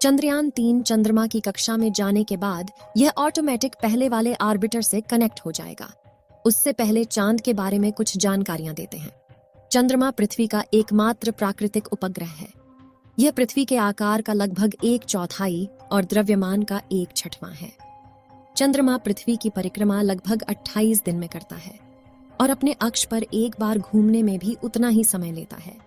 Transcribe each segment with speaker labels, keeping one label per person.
Speaker 1: चंद्रयान 3 चंद्रमा की कक्षा में जाने के बाद यह ऑटोमेटिक पहले वाले ऑर्बिटर से कनेक्ट हो जाएगा। उससे पहले चांद के बारे में कुछ जानकारियां देते हैं। चंद्रमा पृथ्वी का एकमात्र प्राकृतिक उपग्रह है। यह पृथ्वी के आकार का लगभग 1/4 और द्रव्यमान का 1/6 है। चंद्रमा पृथ्वी की परिक्रमा लगभग 28 दिन में करता है और अपने अक्ष पर एक बार घूमने में भी उतना ही समय लेता है।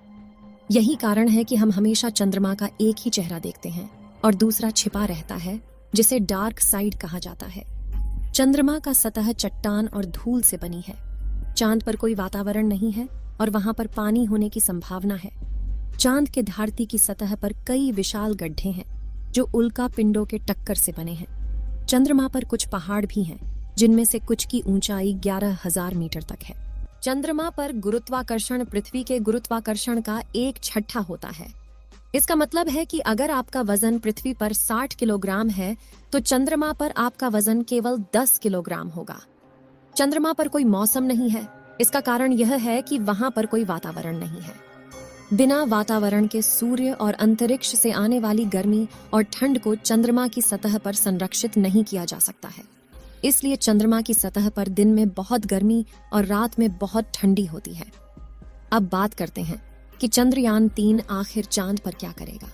Speaker 1: यही कारण है कि हम हमेशा चंद्रमा का एक ही चेहरा देखते हैं और दूसरा छिपा रहता है, जिसे डार्क साइड कहा जाता है। चंद्रमा का सतह चट्टान और धूल से बनी है। चांद पर कोई वातावरण नहीं है और वहां पर पानी होने की संभावना है। चांद के धरती की सतह पर कई विशाल गड्ढे हैं जो उल्का पिंडों के टक्कर से बने हैं। चंद्रमा पर कुछ पहाड़ भी हैं, जिनमें से कुछ की ऊंचाई 11,000 मीटर तक है। चंद्रमा पर गुरुत्वाकर्षण पृथ्वी के गुरुत्वाकर्षण का 1/6 होता है। इसका मतलब है कि अगर आपका वजन पृथ्वी पर 60 किलोग्राम है तो चंद्रमा पर आपका वजन केवल 10 किलोग्राम होगा। चंद्रमा पर कोई मौसम नहीं है। इसका कारण यह है कि वहां पर कोई वातावरण नहीं है। बिना वातावरण के सूर्य और अंतरिक्ष से आने वाली गर्मी और ठंड को चंद्रमा की सतह पर संरक्षित नहीं किया जा सकता है। इसलिए चंद्रमा की सतह पर दिन में बहुत गर्मी और रात में बहुत ठंडी होती है। अब बात करते हैं कि चंद्रयान 3 आखिर चांद पर क्या करेगा।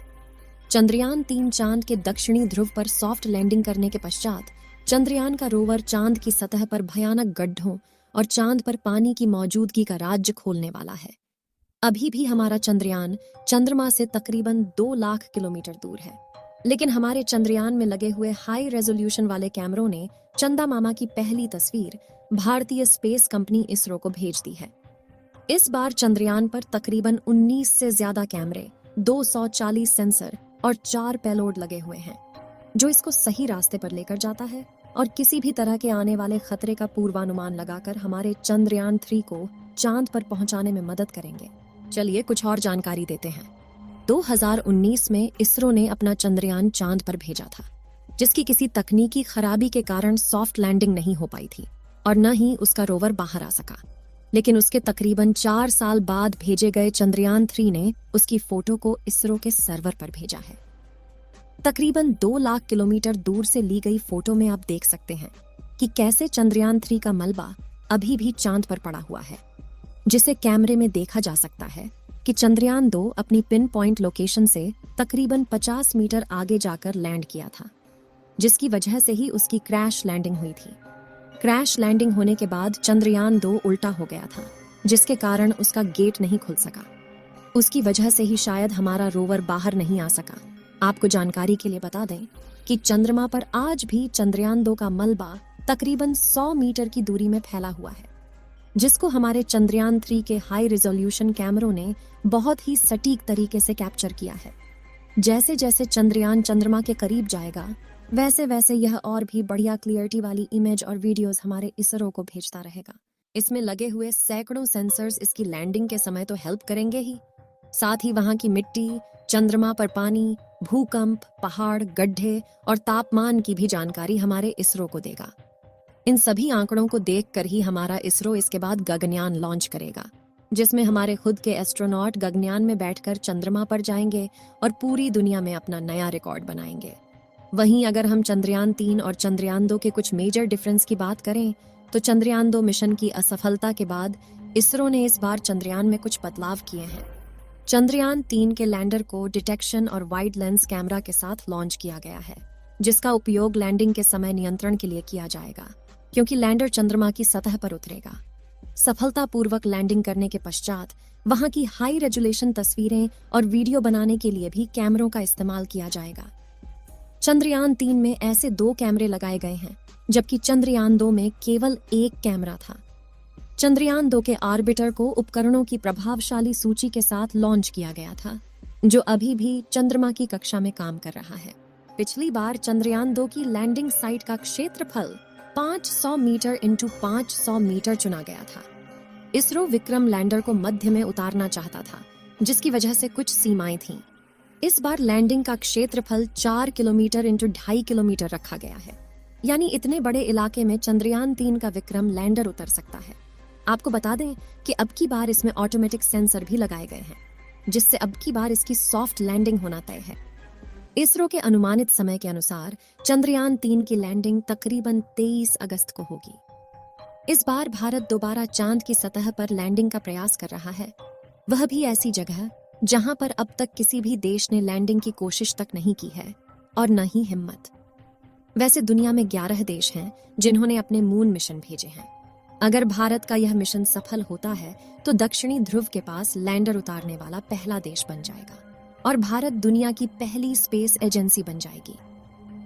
Speaker 1: चंद्रयान 3 चांद के दक्षिणी ध्रुव पर सॉफ्ट लैंडिंग करने के पश्चात चंद्रयान का रोवर चांद की सतह पर भयानक गड्ढों और चांद पर पानी की मौजूदगी का राज्य खोलने वाला है। अभी भी हमारा चंद्रयान चंद्रमा से तकरीबन 2 लाख किलोमीटर दूर है, लेकिन हमारे चंद्रयान में लगे हुए हाई रेजोल्यूशन वाले कैमरों ने चंदा मामा की पहली तस्वीर भारतीय स्पेस कंपनी इसरो को भेज दी है। इस बार चंद्रयान पर तकरीबन 19 से ज्यादा कैमरे, 240 सेंसर और 4 पेलोड लगे हुए हैं, जो इसको सही रास्ते पर लेकर जाता है और किसी भी तरह के आने वाले खतरे का पूर्वानुमान लगाकर हमारे चंद्रयान 3 को चांद पर पहुंचाने में मदद करेंगे। चलिए कुछ और जानकारी देते हैं। 2019 में इसरो ने अपना चंद्रयान चांद पर भेजा था, जिसकी किसी तकनीकी खराबी के कारण सॉफ्ट लैंडिंग नहीं हो पाई थी और न ही उसका रोवर बाहर आ सका। लेकिन उसके तकरीबन 4 साल बाद भेजे गए चंद्रयान 3 ने उसकी फोटो को इसरो के सर्वर पर भेजा है। तकरीबन 2 लाख किलोमीटर दूर से ली गई फोटो में आप देख सकते हैं कि कैसे चंद्रयान 3 का मलबा अभी भी चांद पर पड़ा हुआ है, जिसे कैमरे में देखा जा सकता है कि चंद्रयान 2 अपनी पिन पॉइंट लोकेशन से तकरीबन 50 मीटर आगे जाकर लैंड किया था, जिसकी वजह से ही उसकी क्रैश लैंडिंग हुई थी। क्रैश लैंडिंग होने के बाद चंद्रयान 2 उल्टा हो गया था, जिसके कारण उसका गेट नहीं खुल सका। उसकी वजह से ही शायद हमारा रोवर बाहर नहीं आ सका। आपको जानकारी के लिए बता दें कि चंद्रमा पर आज भी चंद्रयान 2 का मलबा तकरीबन 100 मीटर की दूरी में फैला हुआ है, जिसको हमारे चंद्रयान 3 के हाई रिजोल्यूशन कैमरों ने बहुत ही सटीक तरीके से कैप्चर किया है। जैसे जैसे चंद्रयान चंद्रमा के करीब जाएगा, वैसे वैसे यह और भी बढ़िया क्लियरिटी वाली इमेज और वीडियोस हमारे इसरो को भेजता रहेगा। इसमें लगे हुए सैकड़ों सेंसर्स इसकी लैंडिंग के समय तो हेल्प करेंगे ही, साथ ही वहां की मिट्टी, चंद्रमा पर पानी, भूकंप, पहाड़, गड्ढे और तापमान की भी जानकारी हमारे इसरो को देगा। इन सभी आंकड़ों को देखकर ही हमारा इसरो इसके बाद गगनयान लॉन्च करेगा, जिसमें हमारे खुद के एस्ट्रोनॉट गगनयान में बैठकर चंद्रमा पर जाएंगे और पूरी दुनिया में अपना नया रिकॉर्ड बनाएंगे। वहीं अगर हम चंद्रयान 3 और चंद्रयान 2 के कुछ मेजर डिफरेंस की बात करें तो चंद्रयान 2 मिशन की असफलता के बाद इसरो ने इस बार चंद्रयान में कुछ बदलाव किए हैं। चंद्रयान 3 के लैंडर को डिटेक्शन और वाइड लेंस कैमरा के साथ लॉन्च किया गया है, जिसका उपयोग लैंडिंग के समय नियंत्रण के लिए किया जाएगा, क्योंकि लैंडर चंद्रमा की सतह पर उतरेगा। सफलतापूर्वक लैंडिंग करने के पश्चात वहां की हाई रेजोल्यूशन तस्वीरें और वीडियो बनाने के लिए भी कैमरों का इस्तेमाल किया जाएगा। चंद्रयान 3 में ऐसे 2 कैमरे लगाए गए हैं, जबकि चंद्रयान 2 में केवल 1 कैमरा था। चंद्रयान 2 के ऑर्बिटर को उपकरणों की प्रभावशाली सूची के साथ लॉन्च किया गया था, जो अभी भी चंद्रमा की कक्षा में काम कर रहा है। पिछली बार चंद्रयान 2 की लैंडिंग साइट का क्षेत्रफल 500 मीटर इंटू 500 मीटर चुना गया था। इसरो विक्रम लैंडर को मध्य में उतारना चाहता था, जिसकी वजह से कुछ सीमाएं थीं। इस बार लैंडिंग का क्षेत्रफल 4 किलोमीटर इंटू 2.5 किलोमीटर रखा गया है, यानी इतने बड़े इलाके में चंद्रयान 3 का विक्रम लैंडर उतर सकता है। आपको बता दें कि अब की बार इसमें ऑटोमेटिक सेंसर भी लगाए गए हैं, जिससे अब की बार इसकी सॉफ्ट लैंडिंग होना तय है। इसरो के अनुमानित समय के अनुसार चंद्रयान 3 की लैंडिंग तकरीबन 23 अगस्त को होगी। इस बार भारत दोबारा चांद की सतह पर लैंडिंग का प्रयास कर रहा है, वह भी ऐसी जगह जहां पर अब तक किसी भी देश ने लैंडिंग की कोशिश तक नहीं की है और न ही हिम्मत। वैसे दुनिया में 11 देश हैं जिन्होंने अपने मून मिशन भेजे हैं। अगर भारत का यह मिशन सफल होता है तो दक्षिणी ध्रुव के पास लैंडर उतारने वाला पहला देश बन जाएगा और भारत दुनिया की पहली स्पेस एजेंसी बन जाएगी।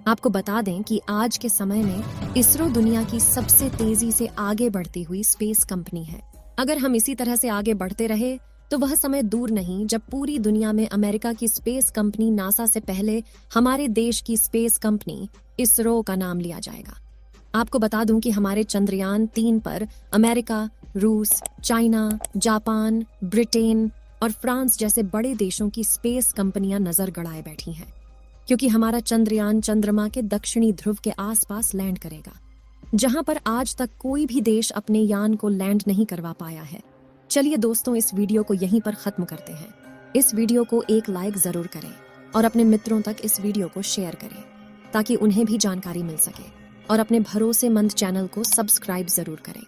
Speaker 1: आपको बता दें कि आज के समय में इसरो दुनिया की सबसे तेजी से आगे बढ़ती हुई स्पेस कंपनी है। अगर हम इसी तरह से आगे बढ़ते रहे तो वह समय दूर नहीं जब पूरी दुनिया में अमेरिका की स्पेस कंपनी नासा से पहले हमारे देश की स्पेस कंपनी इसरो का नाम लिया जाएगा। आपको बता दूं कि हमारे चंद्रयान 3 पर अमेरिका, रूस, चाइना, जापान, ब्रिटेन और फ्रांस जैसे बड़े देशों की स्पेस कंपनियां नजर गड़ाए बैठी हैं, क्योंकि हमारा चंद्रयान चंद्रमा के दक्षिणी ध्रुव के आसपास लैंड करेगा, जहां पर आज तक कोई भी देश अपने यान को लैंड नहीं करवा पाया है। चलिए दोस्तों, इस वीडियो को यहीं पर खत्म करते हैं। इस वीडियो को एक लाइक जरूर करें और अपने मित्रों तक इस वीडियो को शेयर करें ताकि उन्हें भी जानकारी मिल सके, और अपने भरोसेमंद चैनल को सब्सक्राइब जरूर करें।